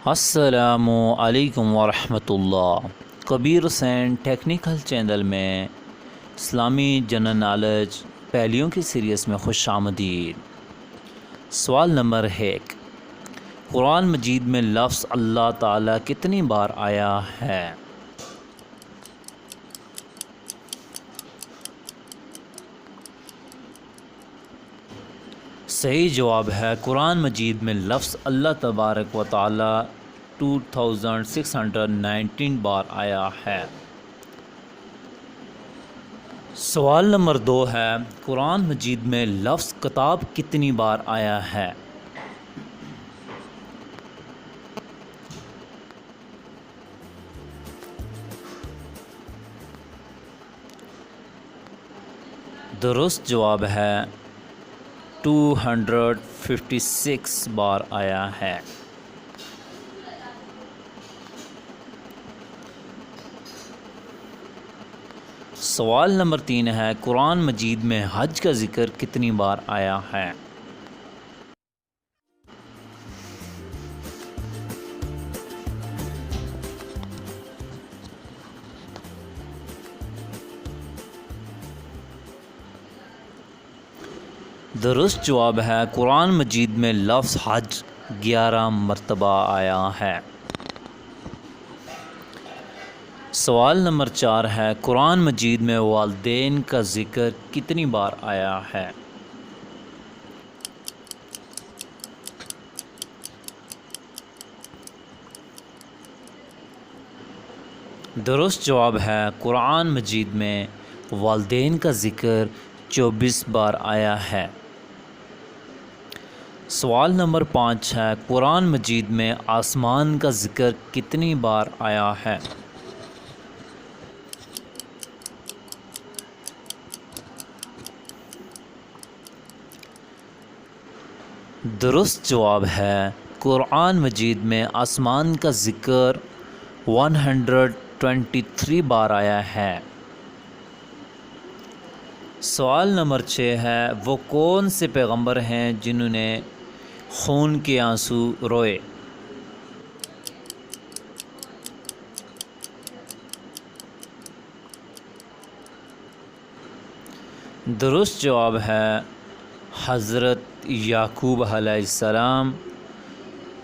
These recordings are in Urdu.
السلام علیکم ورحمۃ اللہ۔ کبیر حسین ٹیکنیکل چینل میں اسلامی جنرل نالج پہلیوں کی سیریز میں خوش آمدید۔ سوال نمبر 1، قرآن مجید میں لفظ اللہ تعالیٰ کتنی بار آیا ہے؟ صحیح جواب ہے قرآن مجید میں لفظ اللہ تبارک و تعالیٰ 2619 بار آیا ہے۔ سوال نمبر 2 ہے، قرآن مجید میں لفظ کتاب کتنی بار آیا ہے؟ درست جواب ہے 256 بار آیا ہے۔ سوال نمبر 3 ہے، قرآن مجید میں حج کا ذکر کتنی بار آیا ہے؟ درست جواب ہے قرآن مجید میں لفظ حج 11 مرتبہ آیا ہے۔ سوال نمبر 4 ہے، قرآن مجید میں والدین کا ذکر کتنی بار آیا ہے؟ درست جواب ہے قرآن مجید میں والدین کا ذکر 24 بار آیا ہے۔ سوال نمبر 5 ہے، قرآن مجید میں آسمان کا ذکر کتنی بار آیا ہے؟ درست جواب ہے قرآن مجید میں آسمان کا ذکر 123 بار آیا ہے۔ سوال نمبر 6 ہے، وہ کون سے پیغمبر ہیں جنہوں نے خون کے آنسو روئے؟ درست جواب ہے حضرت یعقوب علیہ السلام۔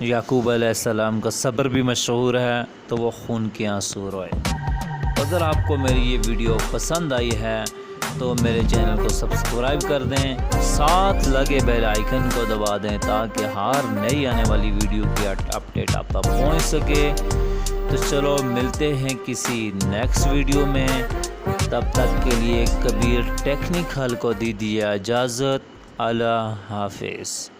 یعقوب علیہ السلام کا صبر بھی مشہور ہے تو وہ خون کے آنسو روئے۔ اگر آپ کو میری یہ ویڈیو پسند آئی ہے تو میرے چینل کو سبسکرائب کر دیں، ساتھ لگے بیل آئیکن کو دبا دیں تاکہ ہر نئی آنے والی ویڈیو کی اپڈیٹ آپ تک پہنچ سکے۔ تو چلو ملتے ہیں کسی نیکسٹ ویڈیو میں، تب تک کے لیے کبیر ٹیکنیکل کو دیجیے اجازت۔ اللہ حافظ۔